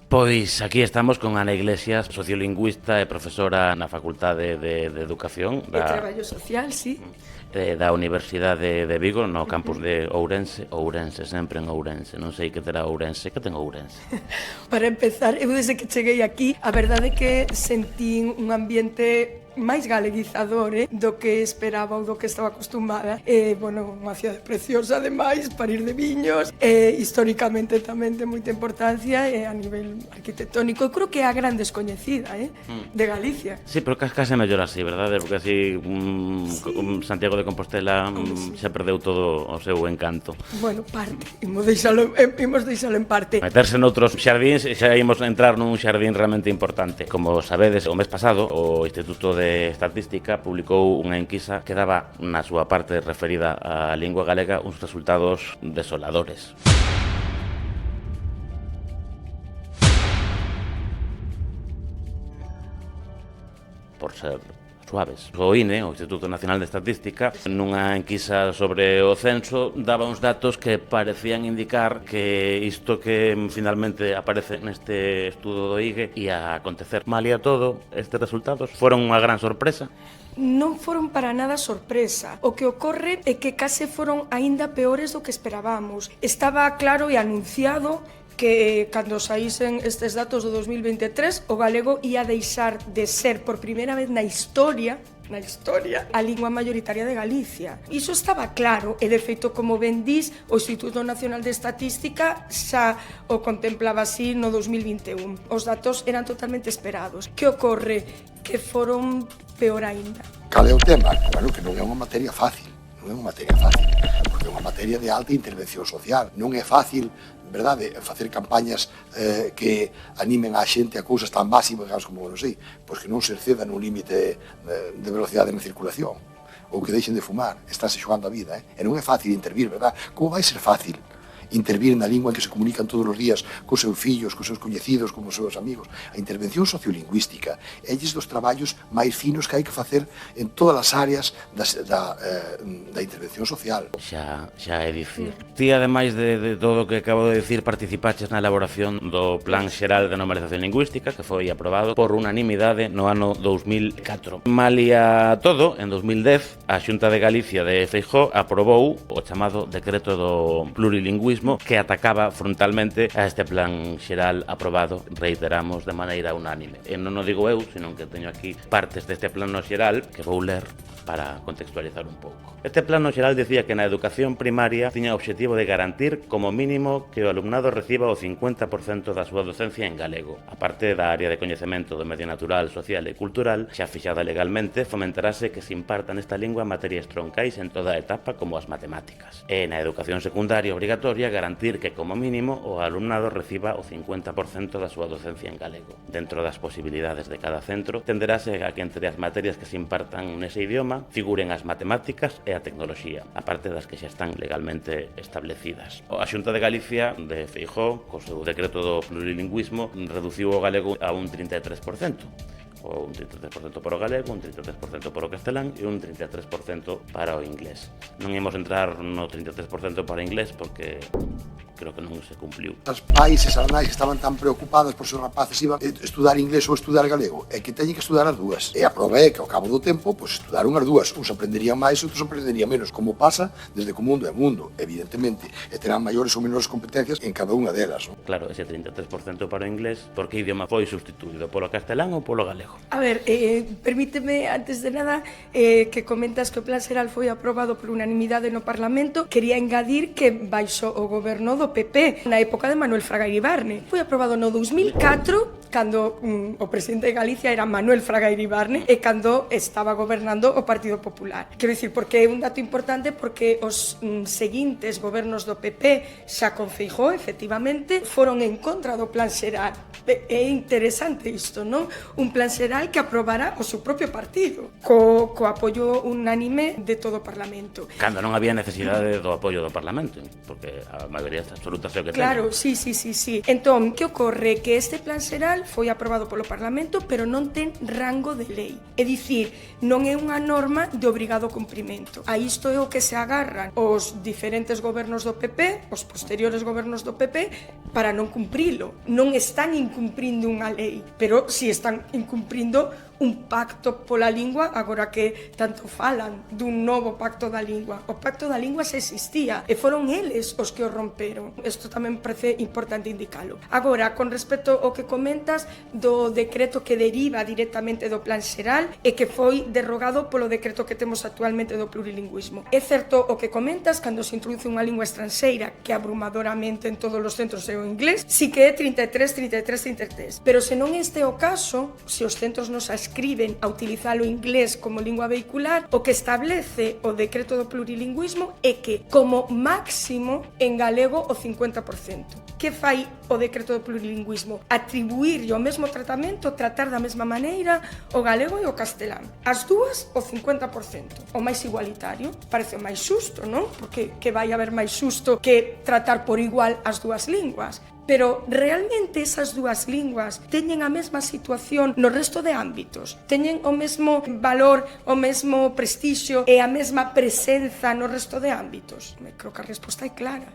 Pois aquí estamos con Ana Iglesias, sociolingüista e profesora na Facultade de Educación E traballo social, sí. Da Universidade de Vigo, no campus de Ourense. Ourense, sempre en Ourense. Non sei que terá Ourense. Que ten Ourense? Para empezar, eu desde que cheguei aquí, a verdade é que sentín un ambiente máis galeguizador do que esperaba ou do que estaba acostumada. Bueno, unha cidade preciosa, ademais, para ir de viños, históricamente tamén de moita importancia, a nivel arquitectónico. Eu creo que é a gran descoñecida de Galicia. Sí, pero case mellor así, verdade? Porque así Santiago de Compostela xa perdeu todo o seu encanto. Bueno, parte. Imos deixalo en parte. Meterse noutros xardíns, xa imos entrar nun xardín realmente importante. Como sabedes, o mes pasado, o Instituto de Estatística publicou unha enquisa que daba na súa parte referida á lingua galega uns resultados desoladores. Por ser suaves. O INE, o Instituto Nacional de Estatística, nunha enquisa sobre o censo, daba uns datos que parecían indicar que isto que finalmente aparece neste estudo do IGE ia acontecer. Malia todo, estes resultados foron unha gran sorpresa. Non foron para nada sorpresa. O que ocorre é que case foron aínda peores do que esperábamos. Estaba claro e anunciado que cando saísen estes datos do 2023 o galego ia deixar de ser por primeira vez na historia a lingua mayoritaria de Galicia. Iso estaba claro e, de feito, como ben dís, o Instituto Nacional de Estatística xa o contemplaba así no 2021. Os datos eran totalmente esperados. Que ocorre? Que foron peor aínda. Cal é o tema? Claro que non é unha materia fácil, porque é unha materia de alta intervención social. Non é fácil, verdade, facer campañas que animen a xente a cousas tan básicas como, non sei, pois que non se exceda nun límite de velocidade na circulación, ou que deixen de fumar, estáse xogando a vida, e non é fácil intervir, verdade? Como vai ser fácil intervir na lingua en que se comunican todos os días cos seus fillos, cos seus coñecidos, cos seus amigos? A intervención sociolingüística é dos traballos máis finos que hai que facer en todas as áreas da intervención social. Xa é dicir. Ti, ademais de todo o que acabo de dicir, participaches na elaboración do Plan Xeral de Normalización Lingüística, que foi aprobado por unanimidade no ano 2004. Malia todo, en 2010, a Xunta de Galicia de Feijóo aprobou o chamado Decreto do Plurilingüismo, que atacaba frontalmente a este plan xeral aprobado, reiteramos, de maneira unánime. E non o digo eu, senón que teño aquí partes deste plano xeral que vou ler para contextualizar un pouco. Este plano xeral dicía que na educación primaria tiña o obxectivo de garantir como mínimo que o alumnado reciba o 50% da súa docencia en galego. A parte da área de coñecemento do medio natural, social e cultural, xa fixada legalmente, fomentarase que se imparta nesta lingua materias troncais en toda a etapa como as matemáticas. E na educación secundaria obrigatoria garantir que como mínimo o alumnado reciba o 50% da súa docencia en galego. Dentro das posibilidades de cada centro, tenderase a que entre as materias que se impartan nese idioma figuren as matemáticas e a tecnoloxía, a parte das que xa están legalmente establecidas. A Xunta de Galicia de Feijóo, co seu decreto do plurilingüismo, reduciu o galego a un 33%. O un 33% para o galego, un 33% para o castelán e un 33% para o inglés. Non imos entrar no 33% para o inglés porque creo que non se cumpliu. Os pais e as nais estaban tan preocupados por se os rapaces iban estudar inglés ou estudar galego, é que teñen que estudar as dúas. E a prova é que ao cabo do tempo, pois estudaron as dúas. Uns aprenderían máis e outros aprenderían menos, como pasa desde que o mundo é mundo, evidentemente, e terán maiores ou menores competencias en cada unha delas. Non? Claro, ese 33% para o inglés, por que idioma foi substituído? Polo castelán ou polo galego? A ver, permíteme, antes de nada, que comentas que o Plan Xeral foi aprobado por unanimidade no Parlamento. Quería engadir que baixo o goberno do PP, na época de Manuel Fraga Iribarne. Foi aprobado no 2004, cando o presidente de Galicia era Manuel Fraga Iribarne e cando estaba gobernando o Partido Popular. Quero dicir, porque é un dato importante, porque os seguintes gobernos do PP, xa con Feijóo, efectivamente, foron en contra do Plan Xeral. É interesante isto, non? Un Plan Xeral que aprobara o seu propio partido, co apoio unánime de todo o Parlamento. Cando non había necesidade do apoio do Parlamento, porque a maioría absoluta sei o que Claro, teñen. sí. Entón, que ocorre? Que este Plan Xeral xeral foi aprobado polo Parlamento, pero non ten rango de lei. É dicir, non é unha norma de obrigado cumprimento. A isto é o que se agarran os diferentes gobernos do PP, os posteriores gobernos do PP, para non cumprilo. Non están incumprindo unha lei, pero si están incumprindo un pacto pola lingua, agora que tanto falan dun novo pacto da lingua. O pacto da lingua xa existía e foron eles os que o romperon. Isto tamén parece importante indicalo. Agora, con respecto ao que comentas do decreto que deriva directamente do Plan Xeral e que foi derrogado polo decreto que temos actualmente do plurilingüismo. É certo o que comentas, cando se introduce unha lingua estranxeira, que abrumadoramente en todos os centros é o inglés, si que é 33, pero se non este é o caso, se os centros nos escriben a utilizar o inglés como lingua vehicular, o que establece o decreto do plurilingüismo é que, como máximo, en galego o 50%. Que fai o decreto do plurilingüismo? Atribuirlle o mesmo tratamento, tratar da mesma maneira o galego e o castelán. As dúas, o 50%. O máis igualitario, parece o máis xusto, non? Porque que vai haber máis xusto que tratar por igual as dúas linguas. Pero realmente esas dúas linguas teñen a mesma situación no resto de ámbitos? Teñen o mesmo valor, o mesmo prestixio e a mesma presenza no resto de ámbitos? Creo que a resposta é clara.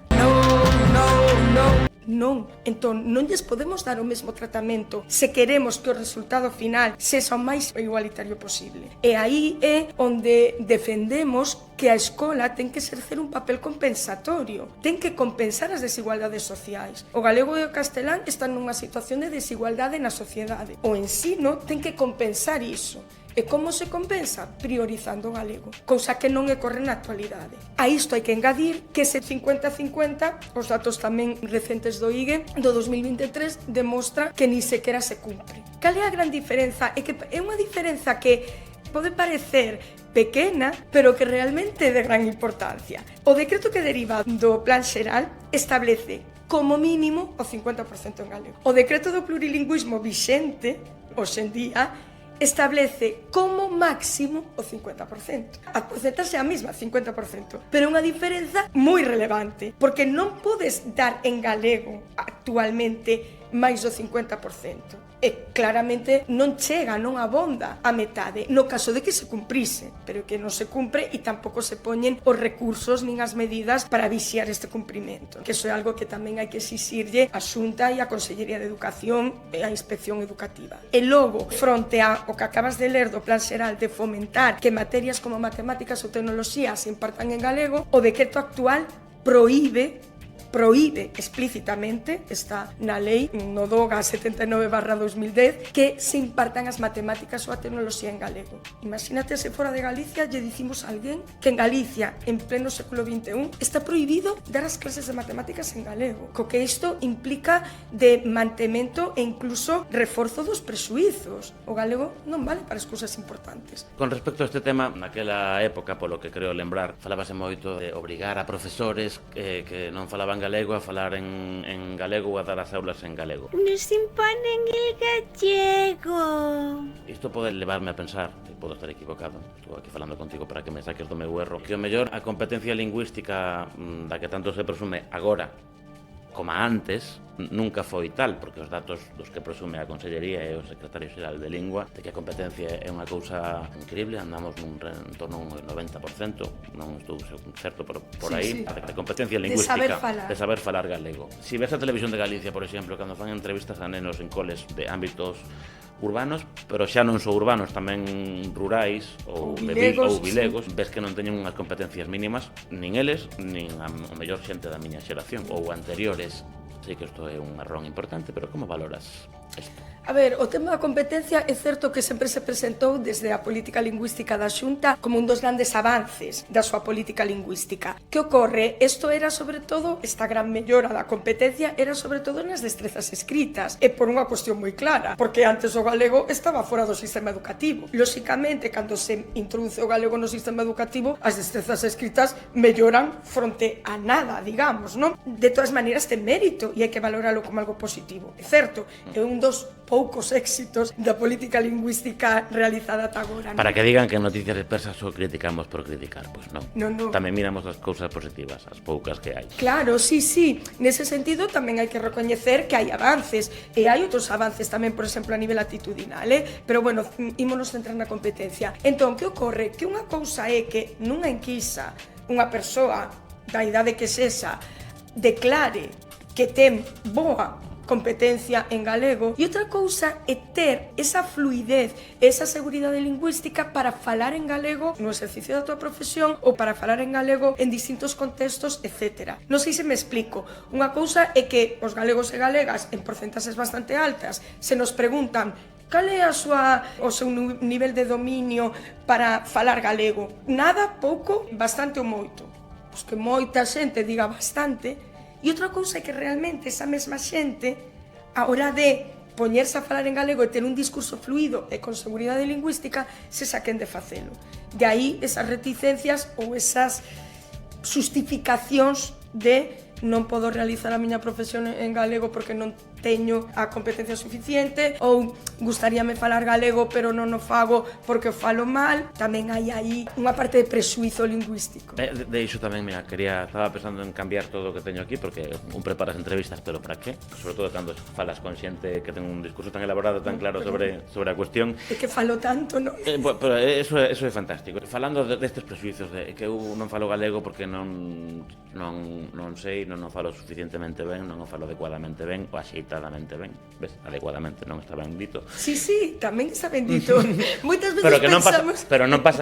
Non. Entón, non lles podemos dar o mesmo tratamento se queremos que o resultado final sexa o máis igualitario posible. E aí é onde defendemos que a escola ten que exercer un papel compensatorio, ten que compensar as desigualdades sociais. O galego e o castelán están nunha situación de desigualdade na sociedade. O ensino ten que compensar iso. E como se compensa? Priorizando o galego, cousa que non ocorre na actualidade. A isto hai que engadir que ese 50-50, os datos tamén recentes do IGE, do 2023, demostra que ni sequera se cumpre. Cal é a gran diferenza? É que é unha diferenza que pode parecer pequena, pero que realmente é de gran importancia. O decreto que deriva do Plan Xeral establece como mínimo o 50% en galego. O decreto do plurilingüismo vixente, hoxe en día, establece como máximo o 50%. A porcentaxe é a mesma, 50%, pero unha diferenza moi relevante, porque non podes dar en galego actualmente máis do 50%. E claramente non chega, non abonda a metade, no caso de que se cumprise, pero que non se cumpre e tampouco se poñen os recursos nin as medidas para vixiar este cumprimento. Que iso é algo que tamén hai que exixirlle a Xunta e a Consellería de Educación e a Inspección Educativa. E logo, fronte a o que acabas de ler do Plan Xeral de fomentar que materias como matemáticas ou tecnoloxía se impartan en galego, o decreto actual prohíbe explícitamente, está na lei no DOGA 79/2010, que se impartan as matemáticas ou a tecnoloxía en galego. Imagínate se fora de Galicia lle dicimos a alguén que en Galicia, en pleno século XXI, está prohibido dar as clases de matemáticas en galego, co que isto implica de mantemento e incluso reforzo dos prexuizos. O galego non vale para as cousas importantes. Con respecto a este tema, naquela época, polo que creo lembrar, falábase moito de obrigar a profesores que non falaban galego a falar en galego ou a dar as aulas en galego. Nos imponen el gallego. Isto pode levarme a pensar, e podo estar equivocado, estou aquí falando contigo para que me saques do meu erro, que o mellor a competencia lingüística da que tanto se presume agora como antes, nunca foi tal, porque os datos dos que presume a Consellería e o Secretario Xeral de Lingua de que a competencia é unha cousa increíble, andamos nun torno a un 90%, non estou certo por aí, de competencia lingüística, de saber falar galego. Si ves a Televisión de Galicia, por exemplo, cando fan entrevistas a nenos en coles de ámbitos urbanos, pero xa non só urbanos, tamén rurais ou vilegos, ves que non teñen unhas competencias mínimas, nin eles, nin a mellor xente da miña xeración ou anteriores. Sei que isto é un error importante, pero como valoras isto? A ver, o tema da competencia é certo que sempre se presentou desde a política lingüística da Xunta como un dos grandes avances da súa política lingüística. Que ocorre? Isto era sobre todo, esta gran mellora da competencia era sobre todo nas destrezas escritas e por unha cuestión moi clara, porque antes o galego estaba fora do sistema educativo. Lóxicamente, cando se introduce o galego no sistema educativo, as destrezas escritas melloran fronte a nada, digamos, non? De todas maneiras, ten mérito e hai que valoralo como algo positivo. É certo, é un dos poucos éxitos da política lingüística realizada ata agora. Para que digan que en Noticias Dispersas só criticamos por criticar, pois non. Non. Tamén miramos as cousas positivas, as poucas que hai. Claro, sí. Nese sentido tamén hai que recoñecer que hai avances, e hai outros avances tamén, por exemplo, a nivel actitudinal, pero bueno, ímonos centrar na competencia. Entón, que ocorre? Que unha cousa é que nunha enquisa unha persoa da idade que sexa declare que ten boa competencia en galego, e outra cousa é ter esa fluidez, esa seguridade lingüística para falar en galego no exercicio da tua profesión ou para falar en galego en distintos contextos, etc. Non sei se me explico. Unha cousa é que os galegos e galegas en porcentaxes bastante altas se nos preguntan cal é o seu nivel de dominio para falar galego. Nada, pouco, bastante ou moito. Pois que moita xente diga bastante. E outra cousa é que realmente esa mesma xente, a hora de poñerse a falar en galego e ter un discurso fluido e con seguridade lingüística, se saquen de facelo. De aí esas reticencias ou esas justificacións de non podo realizar a miña profesión en galego porque non teño a competencia suficiente, ou gustaríame falar galego pero non o fago porque o falo mal. Tamén hai aí unha parte de presuizo lingüístico. De iso tamén, mira, estaba pensando en cambiar todo o que teño aquí, porque un preparas entrevistas, pero para qué? Sobre todo cando falas con xente que ten un discurso tan elaborado, tan claro sobre a cuestión. É que falo tanto, non? Pero eso é fantástico. Falando destes presuizos de que eu non falo galego porque non sei, non o falo suficientemente ben, non o falo adecuadamente ben, ou axeitadamente ben, ves? Adecuadamente non está ben dito. Sí, tamén está ben dito. Moitas veces pero que pensamos...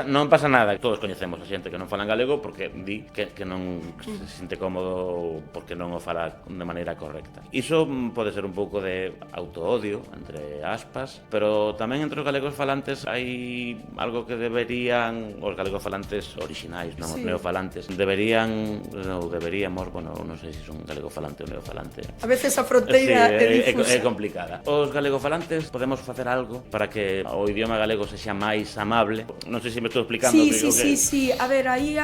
non pasa nada. Todos coñecemos a xente que non falan galego porque di que non se sinte cómodo porque non o fala de maneira correcta. Iso pode ser un pouco de autoodio, entre aspas, pero tamén entre os galegos falantes hai algo que deberían, os galegos falantes orixinais, non os neofalantes, deberíamos, bueno, non sei se son galego falante ou neofalante. A veces a fronteira é difusa. É complicada. Os galegofalantes podemos facer algo para que o idioma galego sexa máis amable. Non sei se me estou explicando. Sí. A ver, aí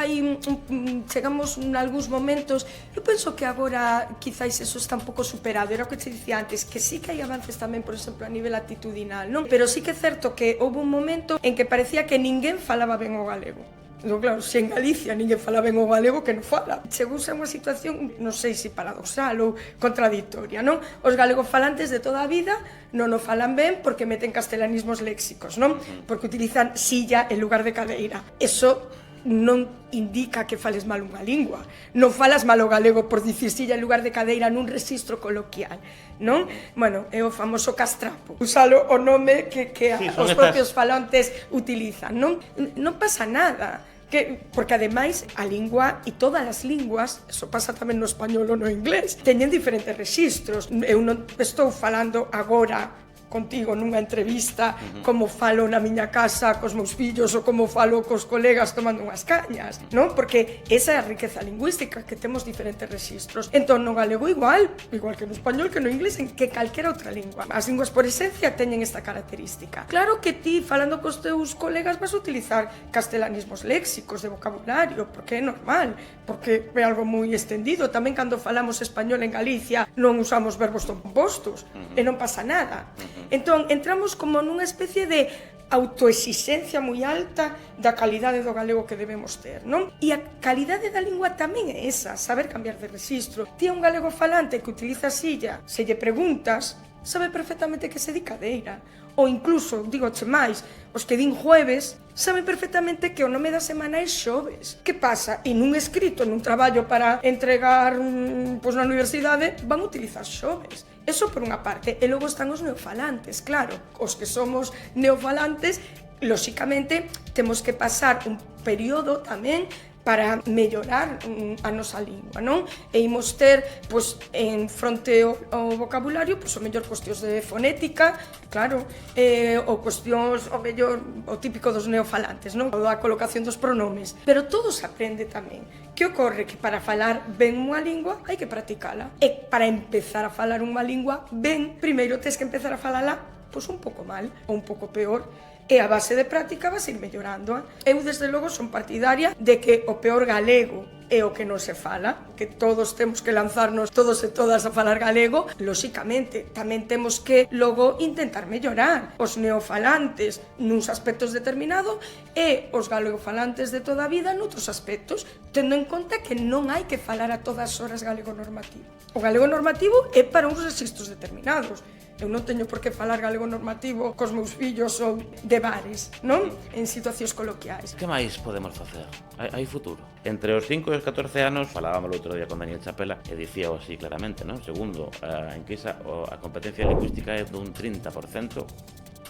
chegamos en algúns momentos. Eu penso que agora quizáis eso está un pouco superado. Era o que te dicía antes, que sí que hai avances tamén, por exemplo, a nivel actitudinal, non? Pero sí que é certo que houve un momento en que parecía que ninguén falaba ben o galego. No, claro, se en Galicia ninguén fala ben o galego, que non fala. Chegouse a unha situación, non sei se paradoxal ou contradictoria, non? Os galegofalantes de toda a vida non o falan ben porque meten castelanismos léxicos, non? Porque utilizan silla en lugar de cadeira. Eso non indica que fales mal unha lingua. Non falas mal o galego por dicir silla en lugar de cadeira nun rexistro coloquial, non? Bueno, é o famoso castrapo. Usalo o nome que os propios falantes utilizan, non? Non pasa nada. Porque ademais a lingua e todas as linguas, eso pasa tamén no español ou no inglés, teñen diferentes rexistros. Eu non estou falando agora contigo nunha entrevista como falo na miña casa cos meus fillos ou como falo cos colegas tomando unhas cañas, non? Porque esa é a riqueza lingüística, que temos diferentes rexistros. Entón, no galego igual que no español, que no inglés, en que calquera outra lingua. As linguas por esencia teñen esta característica. Claro que ti, falando cos teus colegas, vas a utilizar castelanismos léxicos de vocabulario, porque é normal, porque é algo moi extendido. Tamén cando falamos español en Galicia non usamos verbos compostos e non pasa nada. Entón, entramos como nunha especie de autoexixencia moi alta da calidade do galego que debemos ter, non? E a calidade da lingua tamén é esa, saber cambiar de rexistro. Ti é un galego falante que utiliza silla, se lle preguntas, sabe perfectamente que se di cadeira. Ou incluso, digoche máis, os que din jueves saben perfectamente que o nome da semana é xoves. Que pasa? E nun escrito, nun traballo para entregar na universidade, van utilizar xoves. Eso por unha parte. E logo están os neofalantes, claro. Os que somos neofalantes, lóxicamente, temos que pasar un período tamén para mellorar a nosa lingua, non? E imos ter, en fronte ao vocabulario, o mellor cuestións de fonética, claro, ou cuestións, o mellor, o típico dos neofalantes, non? O da colocación dos pronomes. Pero todo se aprende tamén. Que ocorre? Que para falar ben unha lingua hai que practicala. E para empezar a falar unha lingua ben, primeiro tens que empezar a falala, un pouco mal, ou un pouco peor, e a base de práctica vas ir mellorando. Eu, desde logo, son partidaria de que o peor galego é o que non se fala, que todos temos que lanzarnos todos e todas a falar galego, lóxicamente, tamén temos que logo intentar mellorar os neofalantes nuns aspectos determinados e os galegofalantes de toda a vida noutros aspectos, tendo en conta que non hai que falar a todas horas galego normativo. O galego normativo é para uns registros determinados. Eu non teño por que falar galego normativo cos meus fillos ou de bares, non? En situacións coloquiais. Que máis podemos facer? Hai futuro? Entre os 5 e os 14 anos, falábamos o outro día con Daniel Chapela, e dicíao así claramente, non? Segundo a enquisa, a competencia lingüística é dun 30%,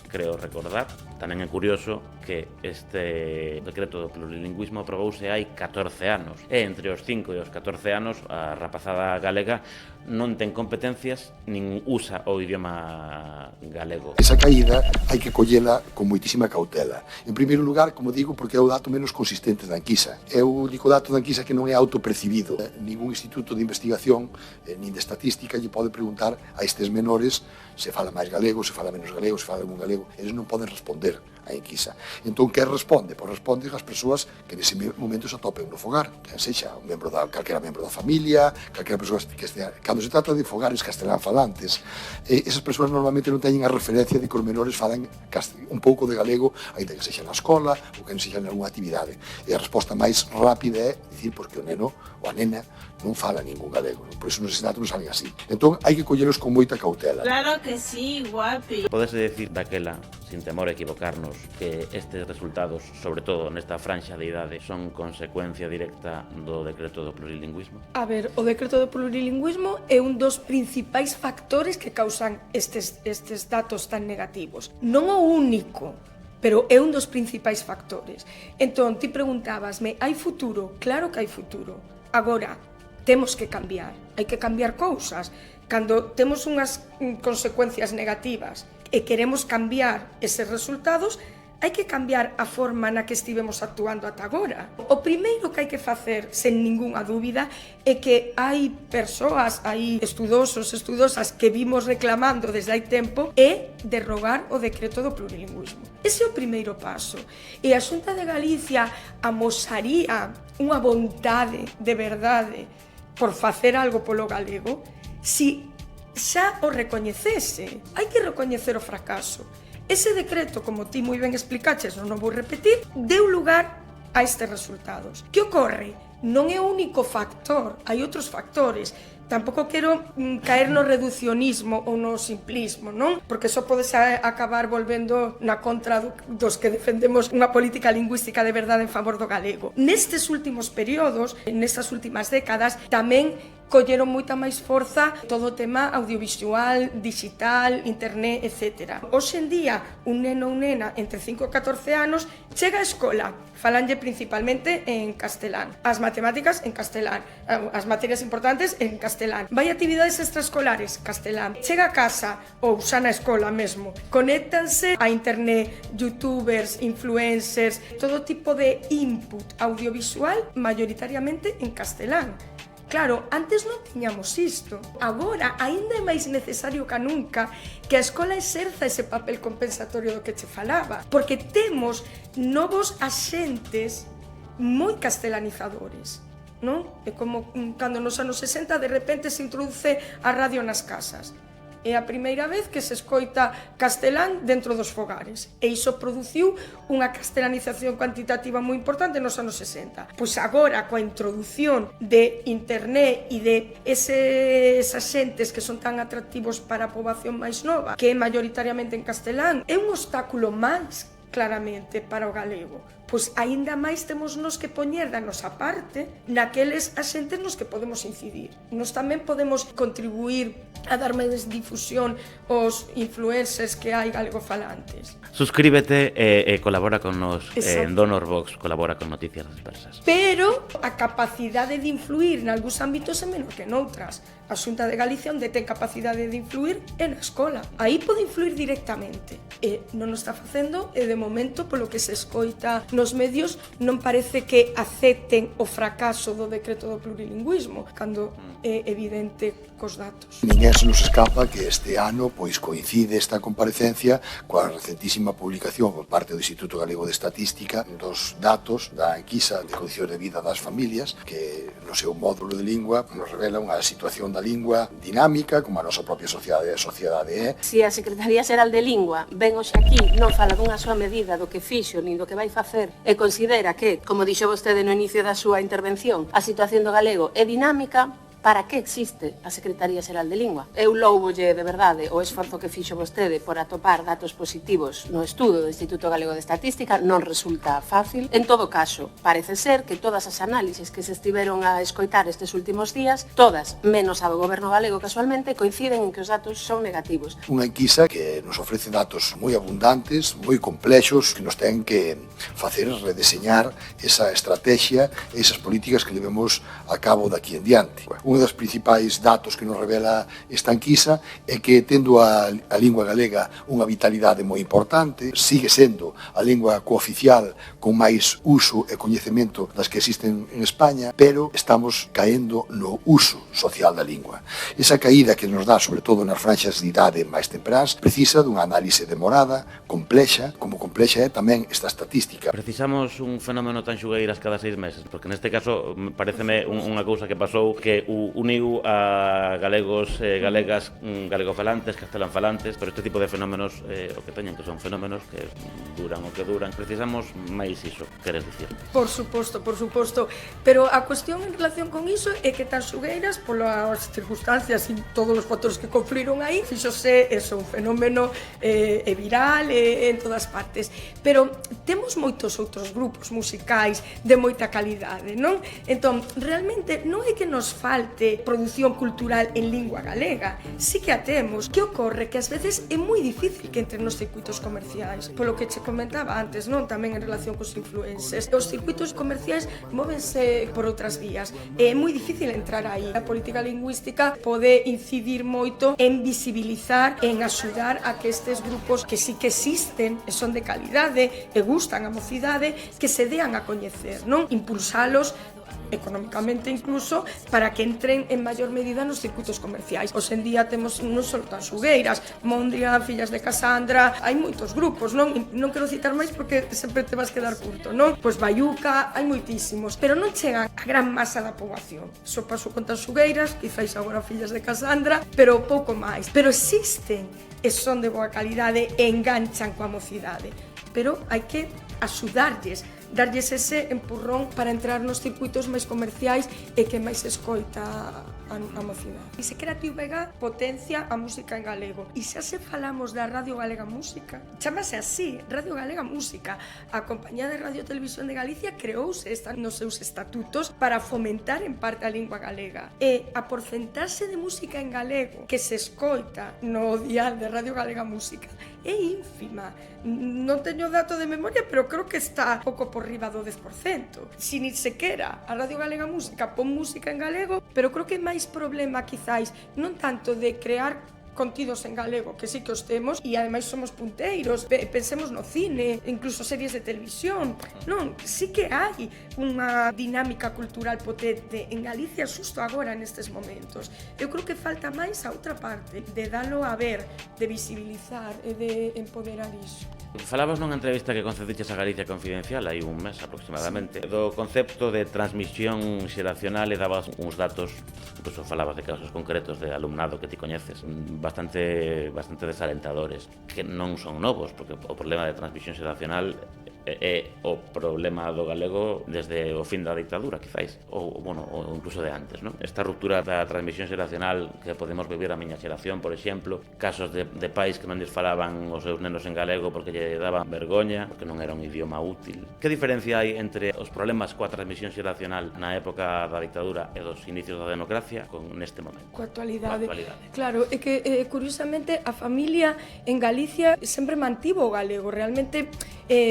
creo recordar. Tamén é curioso que este decreto do plurilingüismo aprobouse hai 14 anos. E entre os 5 e os 14 anos, a rapazada galega non ten competencias nin usa o idioma galego. Esa caída hai que collela con moitísima cautela. En primeiro lugar, como digo, porque é o dato menos consistente da enquisa. É o único dato da enquisa que non é autopercibido. Ningún instituto de investigación, nin de estatística, lle pode preguntar a estes menores se fala máis galego, se fala menos galego, se fala algún galego. Eles non poden responder a enquisa. Entón, que responde? Pois responde as persoas que nese momento se atopen no fogar, que sexa un membro calquera membro da familia, calquera persoa que estea. Cando se trata de fogares castelán falantes, esas persoas normalmente non teñen a referencia de que os menores falan un pouco de galego, aínda que sexa na escola ou que non sexa en algunha actividade. E a resposta máis rápida é dicir porque o neno ou a nena non fala ningún galego, por iso nos datos non salen así. Entón, hai que collelos con moita cautela. Claro que sí, guapi. Podese decir daquela, sin temor a equivocarnos, que estes resultados, sobre todo nesta franxa de idade, son consecuencia directa do decreto do plurilingüismo? A ver, o decreto do plurilingüismo é un dos principais factores que causan estes datos tan negativos. Non o único, pero é un dos principais factores. Entón, ti preguntábasme, hai futuro? Claro que hai futuro. Agora, temos que cambiar, hai que cambiar cousas. Cando temos unhas consecuencias negativas e queremos cambiar eses resultados, hai que cambiar a forma na que estivemos actuando ata agora. O primeiro que hai que facer, sen ningunha dúbida, é que hai persoas, hai estudosos, estudosas que vimos reclamando desde hai tempo, é derrogar o decreto do plurilingüismo. Ese é o primeiro paso. E a Xunta de Galicia amosaría unha vontade de verdade por facer algo polo galego, si xa o recoñecese. Hai que recoñecer o fracaso. Ese decreto, como ti moi ben explicaches, non o vou repetir, deu lugar a estes resultados. Que ocorre? Non é o único factor, hai outros factores. Tampouco quero caer no reducionismo ou no simplismo, non? Porque só podes acabar volvendo na contra dos que defendemos unha política lingüística de verdade en favor do galego. Nestes últimos períodos, nestas últimas décadas, tamén colleron moita máis forza todo o tema audiovisual, digital, internet, etc. Hoxe en día, un neno ou nena entre 5 e 14 anos chega á escola, falanlle principalmente en castelán, as matemáticas en castelán, as materias importantes en castelán, vai a actividades extraescolares, castelán, chega a casa ou xa na escola mesmo, conéctanse a internet, youtubers, influencers, todo tipo de input audiovisual mayoritariamente en castelán. Claro, antes non tiñamos isto. Agora, aínda é máis necesario que nunca que a escola exerza ese papel compensatorio do que che falaba, porque temos novos axentes moi castelanizadores, non? É como cando nos anos 60 de repente se introduce a radio nas casas. É a primeira vez que se escoita castelán dentro dos fogares. E iso produciu unha castelanización cuantitativa moi importante nos anos 60. Pois agora, coa introdución de internet e de eses axentes que son tan atractivos para a poboación máis nova, que é maioritariamente en castelán, é un obstáculo máis claramente para o galego. Pois aínda máis temos nos que poñer da nosa parte naqueles axentes nos que podemos incidir. Nos tamén podemos contribuir a dar máis difusión aos influencers que hai galegofalantes. Suscríbete e colabora con nos en DonorBox, colabora con Noticias Dispersas. Pero a capacidade de influir en algúns ámbitos é menor que noutras. A Xunta de Galicia onde ten capacidade de influir é na escola. Aí pode influir directamente. E non o está facendo e de momento polo que se escoita nos medios non parece que acepten o fracaso do decreto do plurilingüismo, cando é evidente cos datos. Nin é se nos escapa que este ano pois coincide esta comparecencia coa recentísima publicación por parte do Instituto Galego de Estatística dos datos da enquisa de condicións de vida das familias que no seu módulo de lingua nos revela unha situación da lingua dinámica como a nosa propia sociedade é. Se a Secretaría Xeral de Lingua ven hoxe aquí non fala dunha súa medida do que fixo nin do que vai facer e considera que, como dixo vostede no inicio da súa intervención, a situación do galego é dinámica, para que existe a Secretaría Xeral de Lingua? Eu louvolle de verdade o esforzo que fixo vostede por atopar datos positivos no estudo do Instituto Galego de Estatística, non resulta fácil. En todo caso, parece ser que todas as análises que se estiveron a escoitar estes últimos días, todas, menos a do Goberno galego casualmente, coinciden en que os datos son negativos. Unha enquisa que nos ofrece datos moi abundantes, moi complexos, que nos ten que facer redeseñar esa estrategia, esas políticas que levemos a cabo daqui en diante. Un dos principais datos que nos revela esta enquisa é que, tendo a lingua galega unha vitalidade moi importante, sigue sendo a lingua cooficial con máis uso e coñecemento das que existen en España, pero estamos caendo no uso social da lingua. Esa caída que nos dá, sobre todo nas franxas de idade máis temprás, precisa dunha análise demorada, complexa, como complexa é tamén esta estatística. Precisamos un fenómeno tan xugueiras cada 6 meses, porque neste caso pareceme unha cousa que pasou que uniu a galegos e galegas galegofalantes, castelanfalantes, pero este tipo de fenómenos o que teñen, que son fenómenos que duran o que duran. Precisamos máis iso, queres dicir? Por suposto, pero a cuestión en relación con iso é que tan xugueiras polas circunstancias e todos os factores que confluíron aí, fixose eso, un fenómeno viral en todas partes, pero temos moitos outros grupos musicais de moita calidade, non? Entón, realmente non é que nos falte produción cultural en lingua galega, sí que a temos. Que ocorre? Que ás veces é moi difícil que entren nos circuitos comerciais, polo que che comentaba antes, non? Tamén en relación cos influencers. Os circuitos comerciais móvense por outras vías, é moi difícil entrar aí. A política lingüística pode incidir moito en visibilizar, en axudar a que estes grupos que sí que existen e son de calidade e gustan a mocidade, que se dean a coñecer, non? Impulsalos económicamente incluso para que entren en maior medida nos circuitos comerciais. Hoxe en día temos non só tan xugueiras, Mondria, Fillas de Casandra, hai moitos grupos, non quero citar máis porque sempre te vas quedar curto, non? Pois Baiuca, hai moitísimos, pero non chegan a gran masa da poboación. Só paso con tan xugueiras, quizáis agora Fillas de Casandra, pero pouco máis. Pero existen e son de boa calidade e enganchan coa mocidade, pero hai que axudarlles, darlles ese empurrón para entrar nos circuitos máis comerciais e que máis escoita a mocidade. E se quera TVG potencia a música en galego. E xa se falamos da Radio Galega Música, chamase así, Radio Galega Música. A Compañía de Radio e Televisión de Galicia creouse nos seus estatutos para fomentar en parte a lingua galega. E a porcentaxe de música en galego que se escoita no dial de Radio Galega Música é ínfima. Non teño dato de memoria, pero creo que está pouco por riba do 10%. Si ni sequera a Radio Galega Música pon música en galego, pero creo que é máis problema quizáis non tanto de crear contidos en galego, que sí que os temos e ademais somos punteiros, pensemos no cine, incluso series de televisión, non, sí que hai unha dinámica cultural potente en Galicia xusto agora nestes momentos. Eu creo que falta máis a outra parte, de dalo a ver, de visibilizar e de empoderar iso. Falabas nunha entrevista que concediches a Galicia Confidencial hai un mes aproximadamente do concepto de transmisión xeracional e dabas uns datos, incluso falabas de casos concretos de alumnado que ti coñeces bastante desalentadores, que non son novos, porque o problema de transmisión xeracional é o problema do galego desde o fin da dictadura, quizáis, ou incluso de antes, non? Esta ruptura da transmisión xeracional que podemos vivir a miña xeración, por exemplo, casos de pais que non lles falaban os seus nenos en galego porque lle daban vergoña, porque non era un idioma útil. Que diferencia hai entre os problemas coa transmisión xeracional na época da dictadura e dos inicios da democracia con neste momento? Coa actualidade. Claro, é que curiosamente a familia en Galicia sempre mantivo o galego, realmente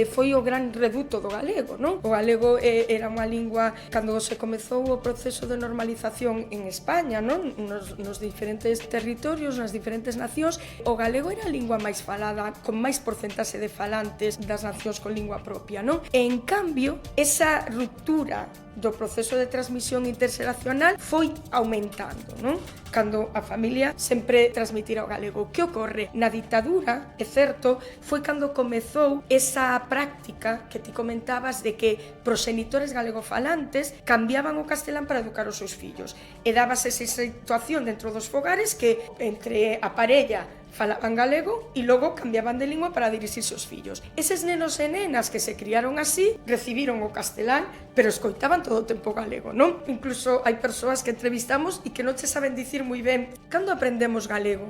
foi o gran reduto do galego, non? O galego era unha lingua cando se comezou o proceso de normalización en España, non? Nos diferentes territorios, nas diferentes nacións, o galego era a lingua máis falada, con máis porcentaxe de falantes das nacións con lingua propia, non? E en cambio, esa ruptura do proceso de transmisión interxeracional foi aumentando, non? Cando a familia sempre transmitira o galego. Que ocorre? Na ditadura, é certo, foi cando comezou esa práctica que ti comentabas de que proxenitores galegofalantes cambiaban o castelán para educar os seus fillos. E dábase esa situación dentro dos fogares que entre a parella falaban galego e logo cambiaban de lingua para dirixirse aos fillos. Eses nenos e nenas que se criaron así recibiron o castelán, pero escoitaban todo o tempo galego, non? Incluso hai persoas que entrevistamos e que non che saben dicir moi ben cando aprendemos galego.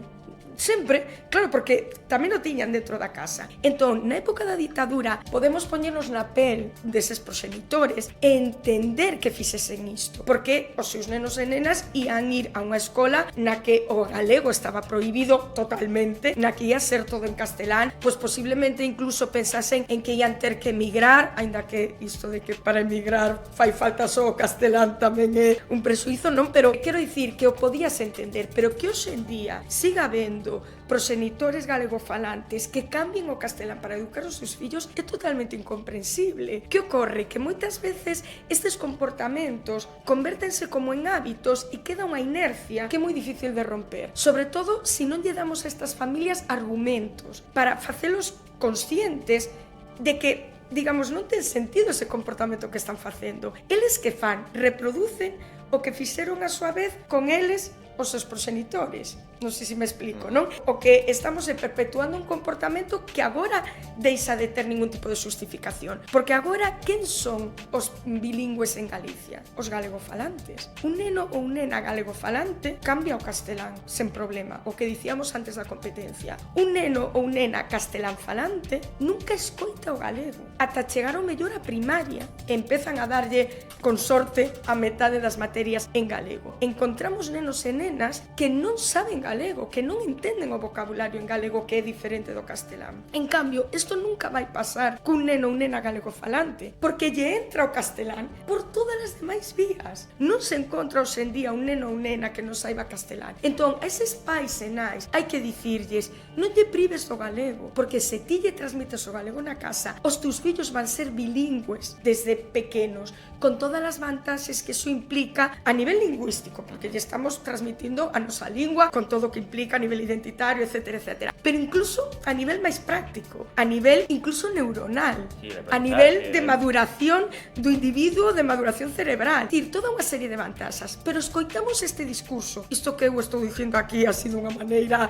Sempre, claro, porque tamén o tiñan dentro da casa. Entón, na época da ditadura, podemos poñernos na pel deses proxenitores e entender que fixesen isto, porque os seus nenos e nenas ian ir a unha escola na que o galego estaba prohibido totalmente, na que ia ser todo en castelán, pois posiblemente incluso pensasen en que ian ter que emigrar, aínda que isto de que para emigrar fai falta só o castelán tamén é un presuizo, non? Pero quero dicir que o podías entender, pero que hoxe en día siga habendo proxenitores galegofalantes que cambien o castelán para educar os seus fillos é totalmente incomprensible. Que ocorre? Que moitas veces estes comportamentos convértense como en hábitos e queda unha inercia que é moi difícil de romper. Sobre todo, se non lle damos a estas familias argumentos para facelos conscientes de que, digamos, non ten sentido ese comportamento que están facendo. Eles que fan, reproducen o que fixeron a súa vez con eles os seus proxenitores. Non sei se me explico, non? O que estamos perpetuando un comportamento que agora deixa de ter ningún tipo de justificación. Porque agora, quen son os bilingües en Galicia? Os galegofalantes. Un neno ou nena galegofalante cambia o castelán, sen problema, o que dicíamos antes da competencia. Un neno ou nena castelán-falante nunca escoita o galego. Ata chegar ao mellor a primaria, empezan a darlle, con sorte, a metade das materias en galego. Encontramos nenos e nenas que non saben galego, que non entenden o vocabulario en galego que é diferente do castelán. En cambio, isto nunca vai pasar cun neno ou nena galegofalante, porque lle entra o castelán por todas as demais vías. Non se encontra hoxe en día un neno ou nena que non saiba castelán. Entón, a eses pais e nais hai que dicirlles, non lle prives do galego, porque se ti lle transmites o galego na casa, os teus fillos van ser bilingües desde pequenos, con todas as vantaxes que iso implica a nivel lingüístico, porque lle estamos transmitindo a nosa lingua con todo o que implica a nivel identitario, etcétera, etcétera. Pero incluso a nivel máis práctico, a nivel incluso neuronal, a nivel de maduración do individuo, de maduración cerebral. É dicir, toda unha serie de vantaxas. Pero escoitamos este discurso, isto que eu estou dicindo aquí así dunha maneira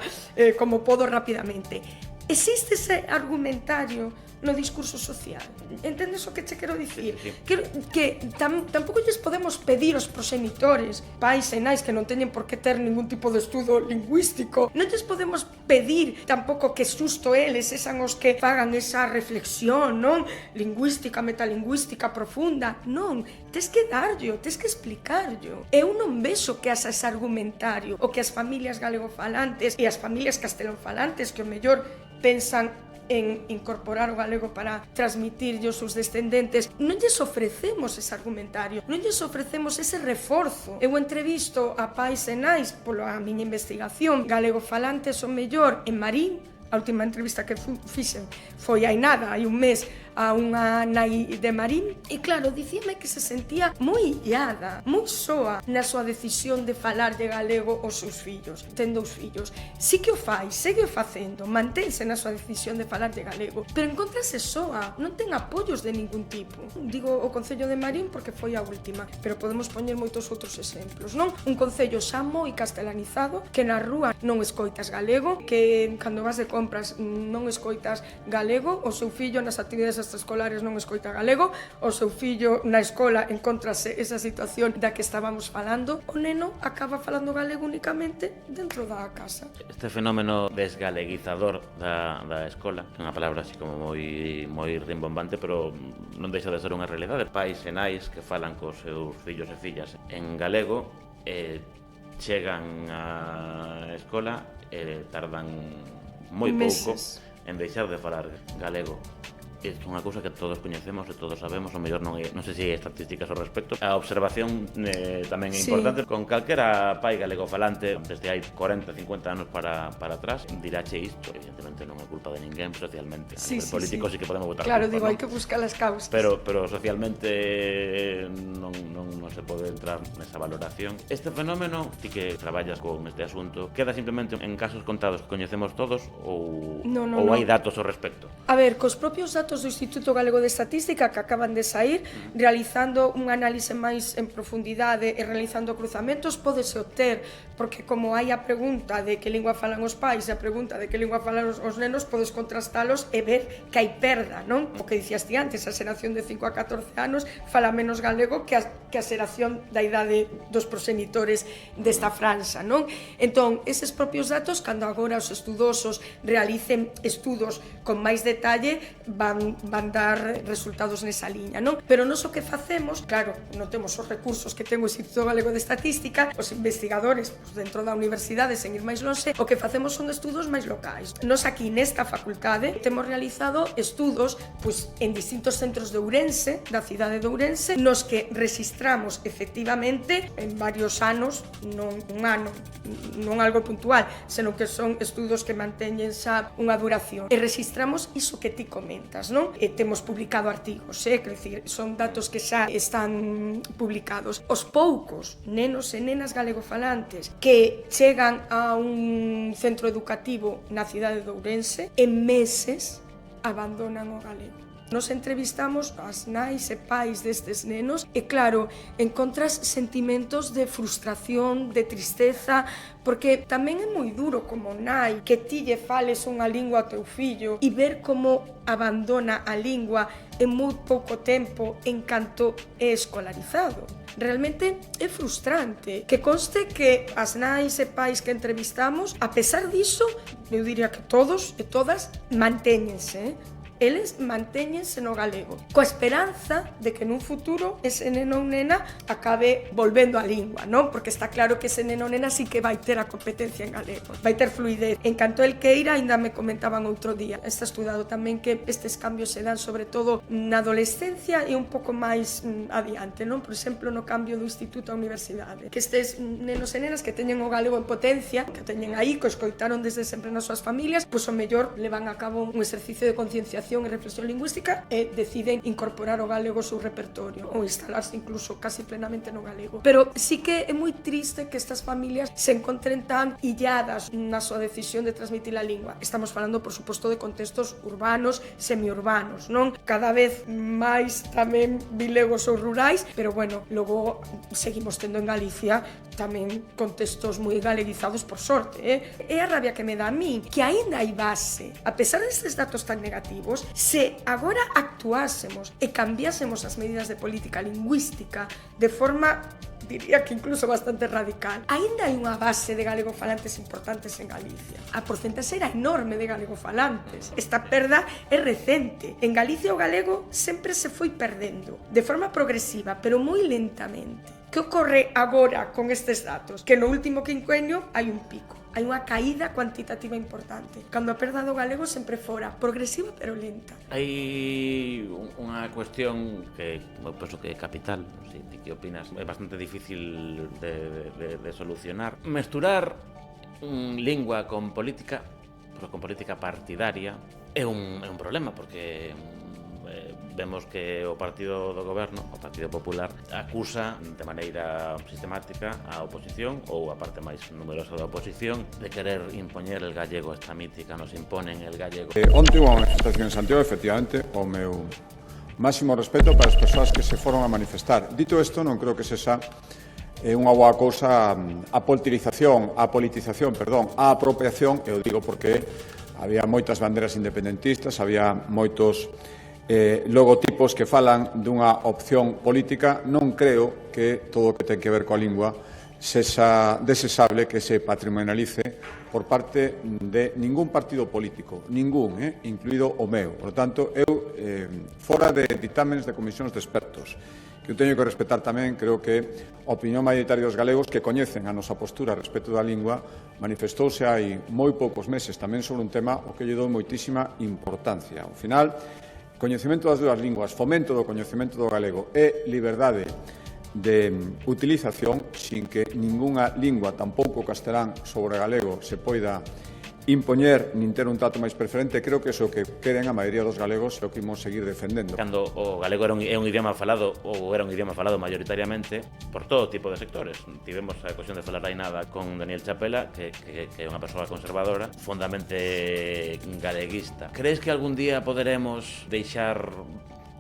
como podo rapidamente. Existe ese argumentario no discurso social. Entendes o que che quero dicir? Sí. Que tampouco lles podemos pedir aos proxenitores, pais e nais que non teñen por que ter ningún tipo de estudo lingüístico, non lles podemos pedir tampouco que susto eles sean os que fagan esa reflexión, non? Lingüística, metalingüística profunda, non. Tes que darllo, tes que explicarllo. Eu non vexo que haxa ese argumentario, o que as familias galegofalantes e as familias castelonfalantes que o mellor pensan en incorporar o galego para transmitirlle aos seus descendentes, non lles ofrecemos ese argumentario, non lles ofrecemos ese reforzo. Eu entrevisto a pais e nais pola miña investigación galegofalantes o mellor en Marín. A última entrevista que fixen foi hai nada, hai un mes, a unha nai de Marín, e claro, dicíame que se sentía moi illada, moi soa na súa decisión de falar de galego aos seus fillos. Ten 2 fillos. Sí que o fai, segue o facendo, mantense na súa decisión de falar de galego, pero encontrase soa, non ten apoios de ningún tipo. Digo o Concello de Marín porque foi a última, pero podemos poñer moitos outros exemplos, non? Un concello xa moi castelanizado, que na rúa non escoitas galego, que cando vas de compras non escoitas galego, o seu fillo nas actividades extraescolares non escoita galego, o seu fillo na escola encontrase esa situación da que estábamos falando, o neno acaba falando galego únicamente dentro da casa. Este fenómeno desgaleguizador da escola, que é unha palabra así como moi rimbombante, pero non deixa de ser unha realidade. Pais e nais que falan cos seus fillos e fillas en galego chegan á escola e tardan moi pouco en deixar de falar galego. é unha cousa que todos coñecemos e todos sabemos, o mellor non sei se hai estatísticas ao respecto. A observación tamén é importante. Con calquera pai galegofalante desde hai 40, 50 anos para atrás diráche isto. Evidentemente non é culpa de ninguén socialmente. A nivel político sí que podemos votar. Claro, digo, hai que buscar as causas. Pero socialmente non se pode entrar nesa valoración. Este fenómeno, ti que traballas con este asunto, queda simplemente en casos contados que coñecemos todos ou hai datos ao respecto? A ver, cos propios datos do Instituto Galego de Estatística que acaban de sair, realizando un análise máis en profundidade e realizando cruzamentos, pódese obter, porque como hai a pregunta de que lingua falan os pais e a pregunta de que lingua falan os nenos, podes contrastalos e ver que hai perda, non? O que dicías ti antes, a xeración de 5 a 14 anos fala menos galego que a xeración da idade dos proxenitores desta franxa, non? Entón, eses propios datos, cando agora os estudosos realicen estudos con máis detalle, van dar resultados nesa liña, non? Pero nós o que facemos, claro, non temos os recursos que ten o Instituto Galego de Estatística, os investigadores dentro da universidade, sen ir máis lonxe, o que facemos son estudos máis locais. Nós aquí nesta facultade temos realizado estudos en distintos centros de Ourense, da cidade de Ourense, nos que registramos efectivamente en varios anos, non un ano, non algo puntual, senón que son estudos que manteñen xa unha duración. E registramos iso que ti comentas, non? E temos publicado artigos, quer dicir, son datos que xa están publicados. Os poucos nenos e nenas galegofalantes que chegan a un centro educativo na cidade de Ourense, en meses abandonan o galego. Nos entrevistamos as nais e pais destes nenos e, claro, encontras sentimentos de frustración, de tristeza, porque tamén é moi duro como nai que ti lle fales unha lingua ao teu fillo e ver como abandona a lingua en moi pouco tempo en canto é escolarizado. Realmente é frustrante. Que conste que as nais e pais que entrevistamos, a pesar diso, eu diría que todos e todas mantéñense, eles mantéñense no galego, coa esperanza de que nun futuro ese neno ou nena acabe volvendo á lingua, non? Porque está claro que ese neno ou nena sí que vai ter a competencia en galego, vai ter fluidez. En canto el queira, ainda me comentaban outro día, está estudado tamén que estes cambios se dan sobre todo na adolescencia e un pouco máis adiante, non? Por exemplo, no cambio do instituto á universidade, que estes nenos e nenas que teñen o galego en potencia, que teñen aí, que o escoitaron desde sempre nas súas familias, pois o mellor levan a cabo un exercicio de concienciación e reflexión lingüística e deciden incorporar o galego ao seu repertorio ou instalarse incluso casi plenamente no galego. Pero sí que é moi triste que estas familias se encontren tan illadas na súa decisión de transmitir a lingua. Estamos falando, por suposto, de contextos urbanos, semiurbanos, non? Cada vez máis tamén vilegos ou rurais, pero bueno, logo seguimos tendo en Galicia tamén contextos moi galeguizados por sorte, É a rabia que me dá a mí, que aínda hai base, a pesar destes datos tan negativos, se agora actuásemos e cambiásemos as medidas de política lingüística de forma, diría que incluso bastante radical, aínda hai unha base de galegofalantes importantes en Galicia. A porcentaxe era enorme de galegofalantes. Esta perda é recente. En Galicia o galego sempre se foi perdendo, de forma progresiva, pero moi lentamente. Que ocorre agora con estes datos? Que no último quinquenio hai un pico. Hai unha caída cuantitativa importante. Cando a perda do galego sempre fora progresiva pero lenta. Hai unha cuestión que eu penso que é capital, non sei, ti que opinas, é bastante difícil de solucionar. Mesturar lingua con política, pero con política partidaria, é un problema, porque vemos que o partido do goberno, o Partido Popular, acusa de maneira sistemática a oposición ou a parte máis numerosa da oposición de querer impoñer el gallego, esta mítica, nos imponen el gallego. Onte unha manifestación en Santiago, efectivamente, o meu máximo respeto para as persoas que se foron a manifestar. Dito isto, non creo que sexa unha boa cousa a politización, a apropiación, eu digo porque había moitas banderas independentistas, había moitos logotipos que falan dunha opción política. Non creo que todo o que ten que ver coa lingua sexa desexable que se patrimonialice por parte de ningún partido político, ningún, incluído o meu. Por lo tanto, eu, fora de ditámenes de comisións de expertos, que eu teño que respetar tamén, creo que a opinión mayoritaria dos galegos que coñecen a nosa postura respecto da lingua manifestouse hai moi poucos meses tamén sobre un tema o que lle dou moitísima importancia. Ao final, coñecemento das dúas linguas, fomento do coñecemento do galego e liberdade de utilización sin que ningunha lingua, tampouco o castelán sobre o galego, se poida impoñer nin ter un trato máis preferente. Creo que iso que queren a maioría dos galegos é o que imos seguir defendendo. Cando o galego é un idioma falado, ou era un idioma falado maioritariamente por todo tipo de sectores. Tivemos a ocasión de falar aí nada con Daniel Chapela, que é unha persoa conservadora, fondamente galeguista. Crees que algún día poderemos deixar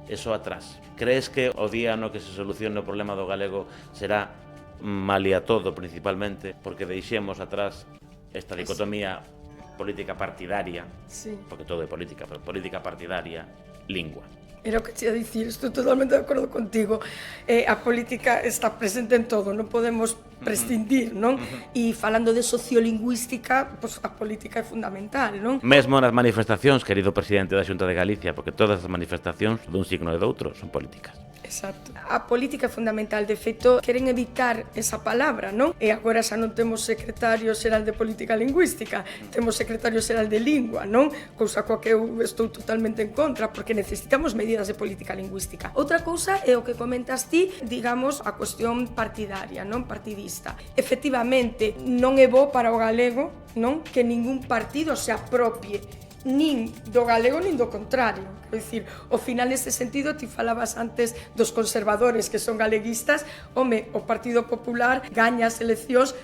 eso atrás? Crees que o día no que se solucione o problema do galego será malia todo, principalmente, porque deixemos atrás esta dicotomía política partidaria, Sí. porque todo é política, pero política partidaria, lingua. Era o que te ia dicir, estou totalmente de acordo contigo. A política está presente en todo, non podemos prescindir, non? E falando de sociolingüística, pues, a política é fundamental, non? Mesmo nas manifestacións, querido presidente da Xunta de Galicia, porque todas as manifestacións dun signo e doutro son políticas. Exacto. A política é fundamental, de feito, queren evitar esa palabra, non? E agora xa non temos secretario xeral de política lingüística, temos secretario xeral de lingua, non? Cousa coa que eu estou totalmente en contra, porque necesitamos medidas de política lingüística. Outra cousa é o que comentas ti, digamos, a cuestión partidaria, non? Partidista. Efectivamente, non é bo para o galego, non? Que ningún partido se apropie nin do galego nin do contrario. Quero dicir, ao final, nese sentido, ti falabas antes dos conservadores que son galeguistas. Home, o Partido Popular gaña as eleccións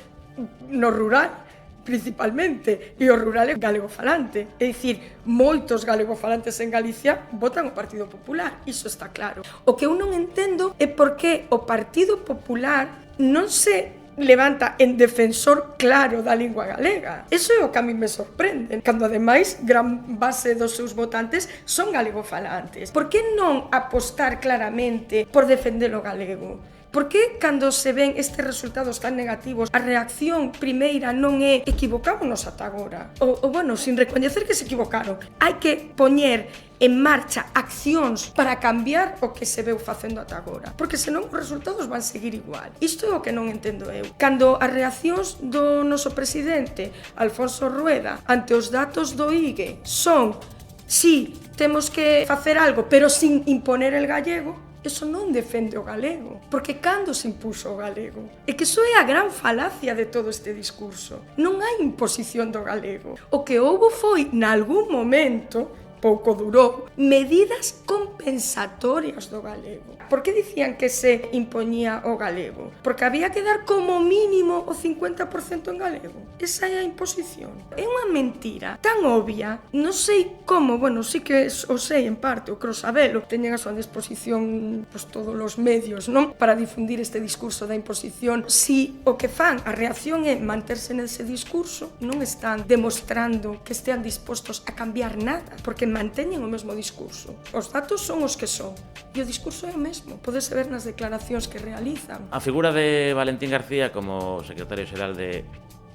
no rural, principalmente, e o rural é galegofalante. É dicir, moitos galegofalantes en Galicia votan o Partido Popular, iso está claro. O que eu non entendo é por que o Partido Popular non se levanta en defensor claro da lingua galega. Iso é o que a mí me sorprende, cando ademais gran base dos seus votantes son galegofalantes. Por que non apostar claramente por defender o galego? Por que cando se ven estes resultados tan negativos, a reacción primeira non é equivocámonos ata agora? Ou bueno, sin recoñecer que se equivocaron. Hai que poñer en marcha accións para cambiar o que se veu facendo ata agora, porque senón os resultados van seguir igual. Isto é o que non entendo eu. Cando as reaccións do noso presidente, Alfonso Rueda, ante os datos do IGE son sí, temos que facer algo, pero sin imponer el gallego, eso non defende o galego, porque cando se impuso o galego? É que iso é a gran falacia de todo este discurso. Non hai imposición do galego. O que houbo foi, nalgún momento, pouco durou, medidas compensatorias do galego. Por que dicían que se impoñía o galego? Porque había que dar como mínimo o 50% en galego. Esa é a imposición. É unha mentira tan obvia, non sei como, bueno, sí que o sei en parte, o creo sabelo, teñen a súa disposición pues, todos os medios, non? Para difundir este discurso da imposición. Si o que fan, a reacción é manterse nese discurso, non están demostrando que estean dispostos a cambiar nada, porque manteñen o mesmo discurso. Os datos son os que son, e o discurso é o mesmo. Podese ver nas declaracións que realizan. A figura de Valentín García como secretario xeral de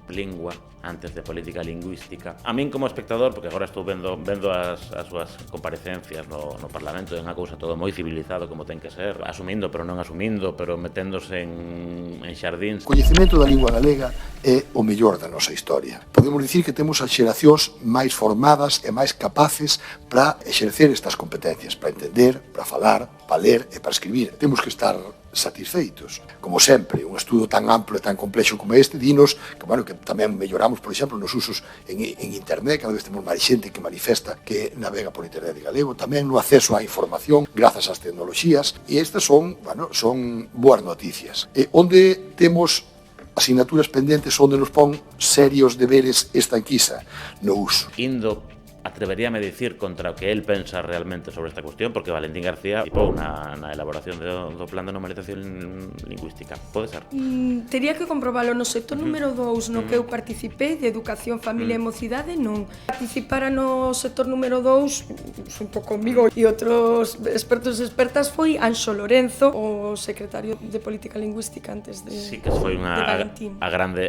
Lingua, antes de política lingüística. A min como espectador, porque agora estou vendo as súas comparecencias no Parlamento, é unha cousa todo moi civilizado como ten que ser, asumindo pero non asumindo, pero meténdose en xardíns. O coñecemento da lingua galega é o mellor da nosa historia. Podemos dicir que temos as xeracións máis formadas e máis capaces para exercer estas competencias, para entender, para falar, para ler e para escribir. Temos que estar satisfeitos. Como sempre, un estudo tan amplo e tan complexo como este dinos que, bueno, que tamén melloramos, por exemplo, nos usos en internet, cada vez temos máis xente que manifesta que navega por internet de galego, tamén no acceso á información grazas ás tecnoloxías, e estas son boas noticias. E onde temos asignaturas pendentes, onde nos pon serios deberes esta enquisa? No uso. Atreveríame a dicir contra o que él pensa realmente sobre esta cuestión, porque Valentín García participou na elaboración do plan de normalización lingüística. Pode ser? Tería que comprobalo. No sector número 2 no que eu participei, de Educación, Familia e Mocidade, non. Participara no sector número 2, xunto comigo e outros expertos e expertas, foi Anxo Lorenzo, o secretario de Política Lingüística antes de Sí, que foi a grande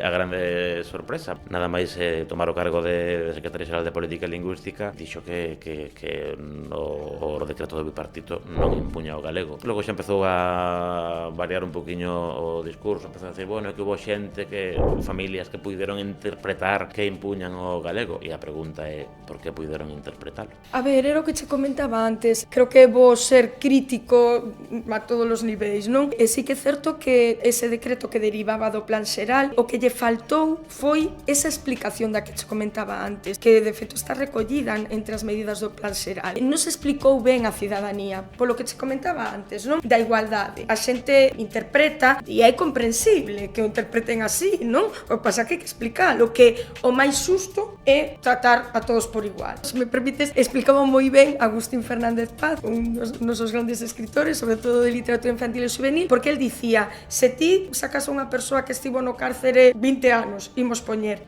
sorpresa. Nada máis tomar o cargo de secretario xeral de Política Lingüística lingüística dixo que o decreto do bipartito non impuña o galego. Logo xa empezou a variar un poquinho o discurso, empezou a decir, bueno, que hubo xente, que familias que puideron interpretar que impuñan o galego, e a pregunta é, por que puideron interpretalo? A ver, era o que che comentaba antes, creo que é bo ser crítico a todos os niveis, non? E sí que é certo que ese decreto que derivaba do plan xeral, o que lle faltou foi esa explicación da que che comentaba antes, que de feito está recollida entre as medidas do plan xeral. Non se explicou ben a cidadanía, polo que che comentaba antes, non? Da igualdade. A xente interpreta e é comprensible que o interpreten así, non? O que pasa que hai que explicarlo, que o máis xusto é tratar a todos por igual. Se me permites, explicaba moi ben Agustín Fernández Paz, un dos nosos grandes escritores, sobre todo de literatura infantil e juvenil, porque el dicía, se ti sacas a unha persoa que estivo no cárcere 20 anos, imos poñer,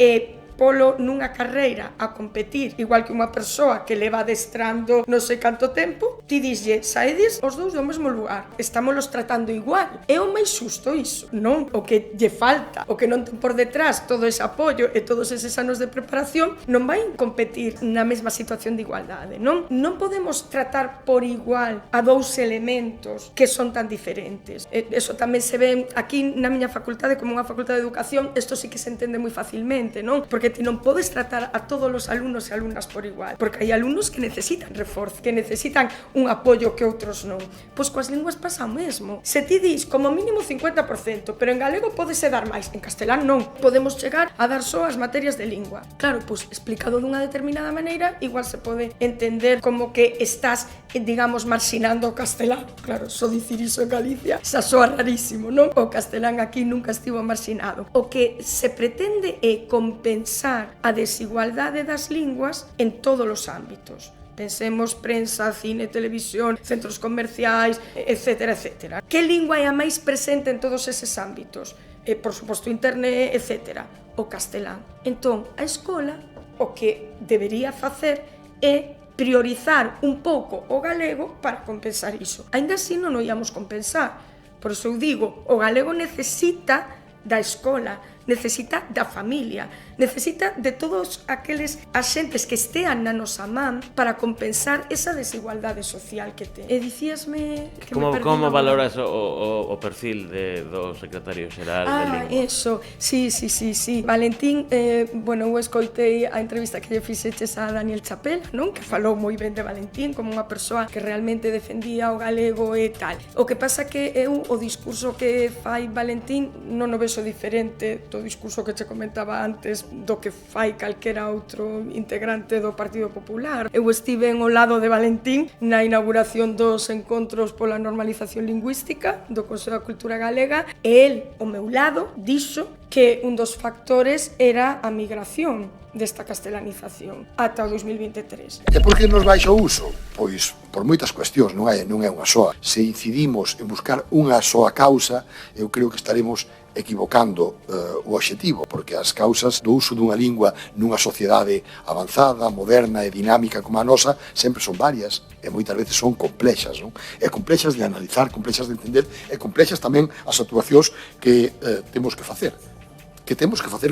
polo nunha carreira a competir, igual que unha persoa que leva adestrando non sei canto tempo, ti dislle, saedes os dous do mesmo lugar, estámolos tratando igual. É o máis xusto iso, non? O que lle falta, o que non ten por detrás todo ese apoio e todos eses anos de preparación, non vai competir na mesma situación de igualdade, non? Non podemos tratar por igual a dous elementos que son tan diferentes. Eso tamén se ve aquí na miña facultade, como unha facultade de educación, isto sí que se entende moi facilmente, non? Porque ti non podes tratar a todos os alumnos e alumnas por igual, porque hai alumnos que necesitan reforzo, que necesitan un apoio que outros non. Pois coas linguas pasa o mesmo. Se ti dis como mínimo 50%, pero en galego podese dar máis, en castelán non. Podemos chegar a dar só as materias de lingua. Claro, pois explicado dunha determinada maneira, igual se pode entender como que estás, digamos, marxinando o castelán. Claro, só dicir iso en Galicia xa soa rarísimo, non? O castelán aquí nunca estivo marxinado. O que se pretende é compensar a desigualdade das linguas en todos os ámbitos. Pensemos prensa, cine, televisión, centros comerciais, etcétera, etcétera. Que lingua é a máis presente en todos eses ámbitos? Por suposto, internet, etcétera. O castelán. Entón, a escola o que debería facer é priorizar un pouco o galego para compensar iso. Ainda así non o íamos compensar. Por iso eu digo, o galego necesita da escola, necesita da familia, necesita de todos aqueles axentes que estean na nosa man para compensar esa desigualdade social que ten. E dicíasme que como valoras o perfil do secretario xeral de Lingua? Eso, sí. Valentín, bueno, eu escoitei a entrevista que lle fixeches a Daniel Chapela, non? Que falou moi ben de Valentín como unha persoa que realmente defendía o galego e tal. O que pasa que eu o discurso que fai Valentín non o vexo diferente do discurso que che comentaba antes do que fai calquera outro integrante do Partido Popular. Eu estive ao lado de Valentín na inauguración dos encontros pola normalización lingüística do Consello da Cultura Galega e el, ao meu lado, dixo que un dos factores era a migración desta castelanización ata o 2023. E por que nos baixa o uso? Pois por moitas cuestións, non é unha soa. Se incidimos en buscar unha soa causa, eu creo que estaremos equivocando o obxectivo, porque as causas do uso dunha lingua nunha sociedade avanzada, moderna e dinámica como a nosa sempre son varias e moitas veces son complexas, non? E complexas de analizar, complexas de entender e complexas tamén as actuacións que temos que facer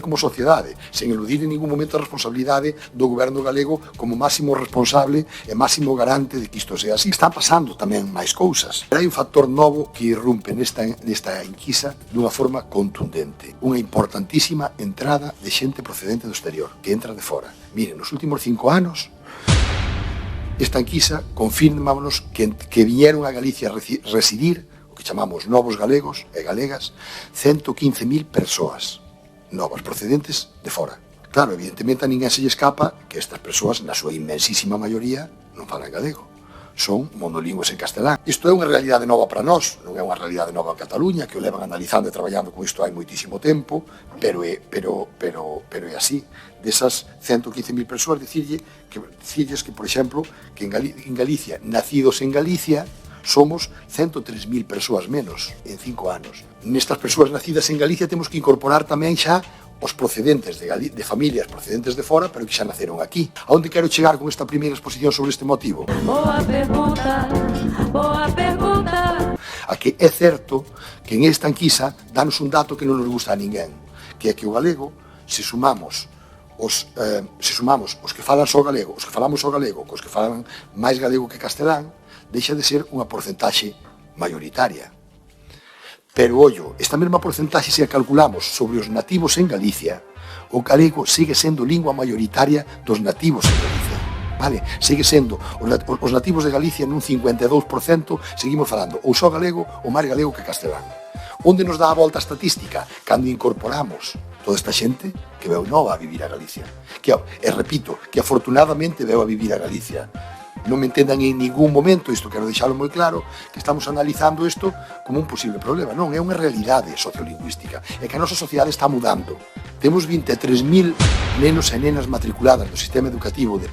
como sociedade, sen eludir en ningún momento a responsabilidade do goberno galego como máximo responsable e máximo garante de que isto sea así. Está pasando tamén máis cousas. Hai un factor novo que irrumpe nesta enquisa dunha forma contundente. Unha importantísima entrada de xente procedente do exterior, que entra de fora. Miren, nos últimos 5 anos, esta enquisa confirmámonos que viñeron a Galicia a residir, o que chamamos novos galegos e galegas, 115.000 persoas novas, procedentes de fora. Claro, evidentemente a ninguén se lle escapa que estas persoas, na súa inmensísima maioría, non falan galego. Son monolingües en castelán. Isto é unha realidade nova para nós, non é unha realidade nova en Cataluña, que o levan analizando e traballando con isto hai moitísimo tempo, pero é así. Desas 115.000 persoas, dicirlles que, por exemplo, que en Galicia, nacidos en Galicia, somos 103.000 persoas menos en 5 anos. Nestas persoas nacidas en Galicia temos que incorporar tamén xa os procedentes de familias procedentes de fora, pero que xa naceron aquí. A onde quero chegar con esta primeira exposición sobre este motivo? Boa pergunta. A que é certo que en esta enquisa danos un dato que non nos gusta a ninguén, que é que o galego, se sumamos se sumamos os que falan só galego, os que falamos só galego, cos que falan máis galego que castelán, deixa de ser unha porcentaxe maioritaria. Pero, ollo, esta mesma porcentaxe, se a calculamos sobre os nativos en Galicia, o galego sigue sendo lingua maioritaria dos nativos en Galicia. Vale? Sigue sendo os nativos de Galicia nun 52%, seguimos falando ou só galego ou máis galego que castelán. Onde nos dá a volta a estatística? Cando incorporamos toda esta xente que veu nova a vivir a Galicia. E repito, que afortunadamente veu a vivir a Galicia. Non me entendan en ningún momento, isto quero deixalo moi claro, que estamos analizando isto como un posible problema. Non, é unha realidade sociolingüística. É que a nosa sociedade está mudando. Temos 23.000 nenos e nenas matriculadas no sistema educativo de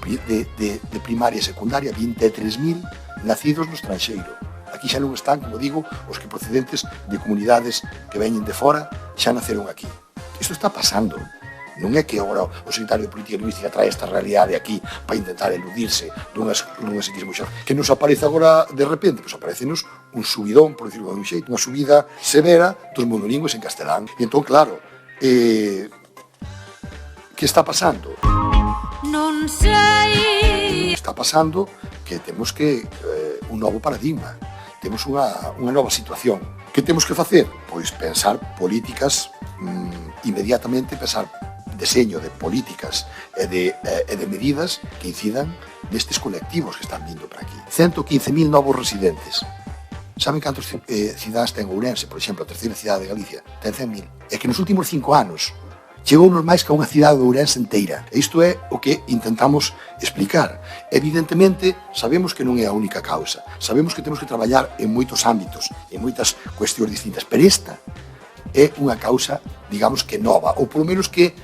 primaria e secundaria, 23.000 nacidos no estranxeiro. Aquí xa non están, como digo, os que procedentes de comunidades que veñen de fora xa naceron aquí. Isto está pasando. Non é que agora o secretario de Política Lingüística trae esta realidade aquí para intentar eludirse dunhas equismos que nos aparece agora de repente, pois aparecenos un subidón, por decirlo de un xeito, unha subida severa dos monolingües en castelán. E entón, claro, que está pasando? Non sei. Está pasando que temos que un novo paradigma, temos unha nova situación. Que temos que facer? Pois pensar políticas inmediatamente, pensar deseño de políticas e de medidas que incidan nestes colectivos que están vindo para aquí. 115.000 novos residentes. Saben cantos cidades ten Ourense, por exemplo, a terceira cidade de Galicia? Ten 100.000. É que nos últimos 5 anos chegounos máis que a unha cidade de Ourense inteira. E isto é o que intentamos explicar. Evidentemente, sabemos que non é a única causa. Sabemos que temos que traballar en moitos ámbitos, en moitas cuestións distintas. Pero esta é unha causa, digamos que nova, ou polo menos que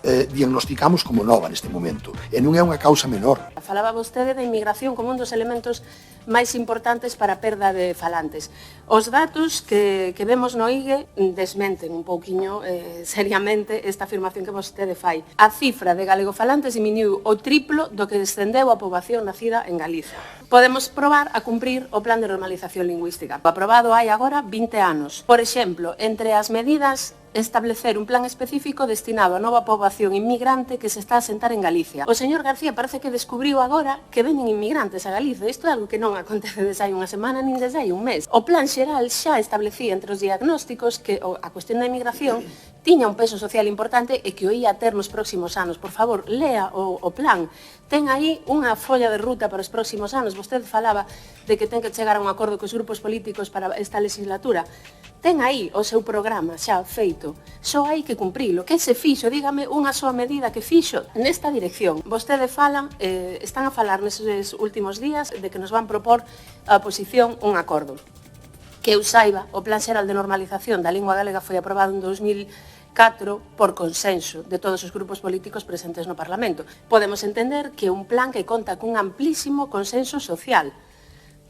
diagnosticamos como nova neste momento, e non é unha causa menor. Falaba vostede da inmigración como un dos elementos máis importantes para a perda de falantes. Os datos que vemos no IGE desmenten un pouquiño seriamente esta afirmación que vostede fai. A cifra de galegofalantes diminuiu o triplo do que descendeu a poboación nacida en Galicia. Podemos probar a cumprir o Plan de Normalización Lingüística. Aprobado hai agora 20 anos. Por exemplo, entre as medidas, establecer un plan específico destinado a nova poboación inmigrante que se está a asentar en Galicia. O señor García parece que descubriu agora que veñen inmigrantes a Galicia. Isto é algo que non acontece desde hai unha semana nin desde hai un mes. O plan xeral xa establecía entre os diagnósticos que a cuestión da inmigración tiña un peso social importante e que o ia ter nos próximos anos. Por favor, lea o plan. Ten aí unha folla de ruta para os próximos anos. Vostede falaba de que ten que chegar a un acordo cos grupos políticos para esta legislatura. Ten aí o seu programa xa feito. Só hai que cumprilo. Que se fixo? Dígame unha soa medida que fixo nesta dirección. Vostede fala, están a falar neses últimos días de que nos van propor a oposición un acordo. Que eu saiba, o Plan Xeral de Normalización da Lingua Galega foi aprobado en 2004 por consenso de todos os grupos políticos presentes no Parlamento. Podemos entender que é un plan que conta cun amplísimo consenso social.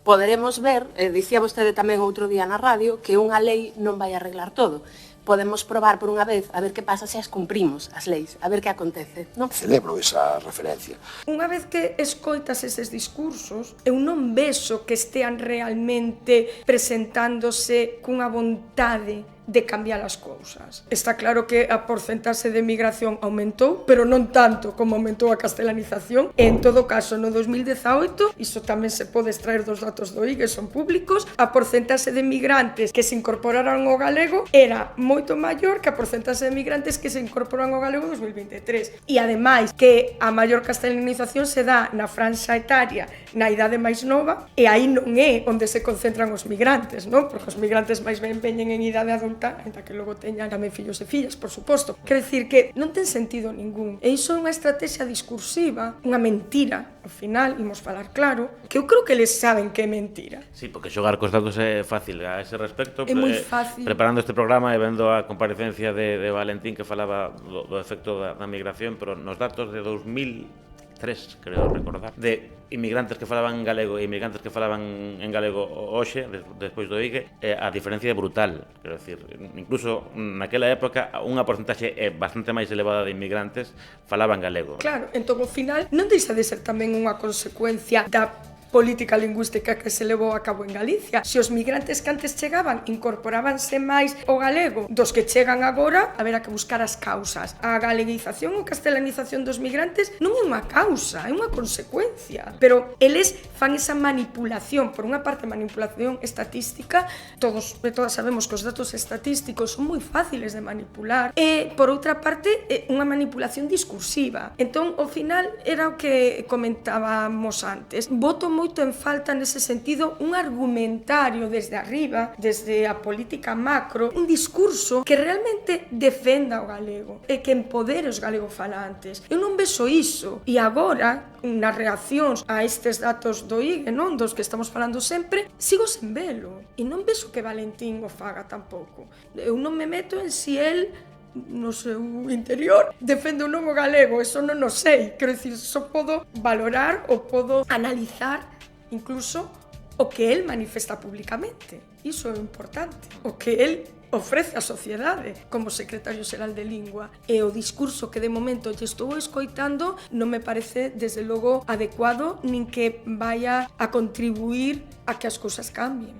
Poderemos ver, dicía vostede tamén outro día na radio, que unha lei non vai arreglar todo. Podemos probar por unha vez a ver que pasa se as cumprimos, as leis, a ver que acontece, non? Celebro esa referencia. Unha vez que escoitas eses discursos, eu non vexo que estean realmente presentándose cunha vontade de cambiar as cousas. Está claro que a porcentaxe de migración aumentou, pero non tanto como aumentou a castelanización. En todo caso, no 2018, iso tamén se pode extraer dos datos do IGE, son públicos, a porcentaxe de migrantes que se incorporaron ao galego era moito maior que a porcentaxe de migrantes que se incorporan ao galego en 2023. E ademais que a maior castelanización se dá na franxa etaria, na idade máis nova, e aí non é onde se concentran os migrantes, non? Porque os migrantes máis ben veñen en idade adulta, ainda que logo teñan tamén fillos e fillas, por suposto. Quero dicir que non ten sentido ningún. E iso é unha estrategia discursiva, unha mentira, ao final, imos falar claro, que eu creo que eles saben que é mentira. Sí, porque xogar cos datos é fácil a ese respecto. É moi fácil. Preparando este programa e vendo a comparecencia de Valentín que falaba do efecto da migración, pero nos datos de 2003, creo recordar, de inmigrantes que falaban en galego e inmigrantes que falaban en galego hoxe, despois do IGE, a diferencia é brutal. Quero dicir, incluso naquela época unha porcentaxe bastante máis elevada de inmigrantes falaban galego. Claro, entón ao final non deixa de ser tamén unha consecuencia da política lingüística que se levou a cabo en Galicia. Se os migrantes que antes chegaban incorporábanse máis o galego dos que chegan agora, haberá que buscar as causas. A galeguización ou castelanización dos migrantes non é unha causa, é unha consecuencia. Pero eles fan esa manipulación, por unha parte manipulación estatística, todos sabemos que os datos estatísticos son moi fáciles de manipular, e por outra parte unha manipulación discursiva. Entón, ao final, era o que comentábamos antes. Voto moito en falta nese sentido un argumentario desde arriba, desde a política macro, un discurso que realmente defenda o galego e que empodere os galegofalantes. Eu non vexo iso. E agora, nas reaccións a estes datos do IGE, non, dos que estamos falando sempre, sigo sen velo. E non vexo que Valentín o faga tampouco. Eu non me meto en si el no seu interior defende o novo galego, eso non o sei. Quero dicir, só podo valorar ou podo analizar incluso o que el manifesta públicamente. Iso é importante. O que el ofrece á sociedade como secretario xeral de Lingua. E o discurso que de momento lle estou escoitando non me parece, desde logo, adecuado nin que vaya a contribuir a que as cousas cambien.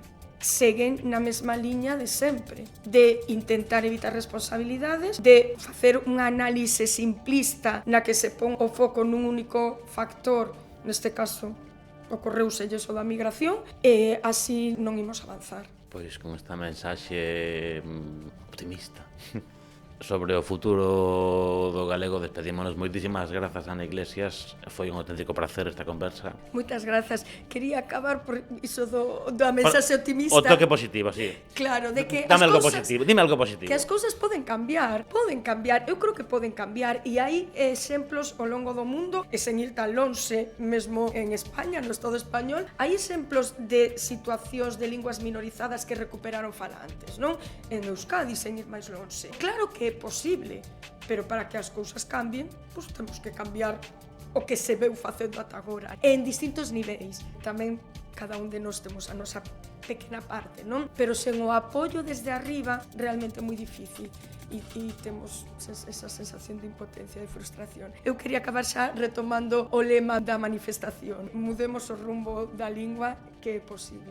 Seguen na mesma liña de sempre, de intentar evitar responsabilidades, de facer unha análise simplista na que se pon o foco nun único factor, neste caso ocorreuselles o da migración, e así non imos avanzar. Pois con esta mensaxe optimista sobre o futuro do galego despedímonos. Moitísimas grazas, Ana Iglesias, foi un auténtico prazer esta conversa. Moitas grazas. Quería acabar por iso da mensaxe optimista. O toque positivo, sí. Claro, de que dime as algo cousas, positivo, dime algo positivo. Que as cousas poden cambiar, eu creo que poden cambiar, e hai exemplos ao longo do mundo, e sen ir tan lonxe, mesmo en España, no Estado español, hai exemplos de situacións de linguas minorizadas que recuperaron falantes, non? En Euskadi, sen ir máis lonxe. Claro que é posible, pero para que as cousas cambien, pois temos que cambiar o que se veu facendo ata agora. En distintos niveis. Tamén cada un de nós temos a nosa pequena parte, non? Pero sen o apoio desde arriba, realmente é moi difícil. E temos esa sensación de impotencia, de frustración. Eu quería acabar xa retomando o lema da manifestación. Mudemos o rumbo da lingua, que é posible.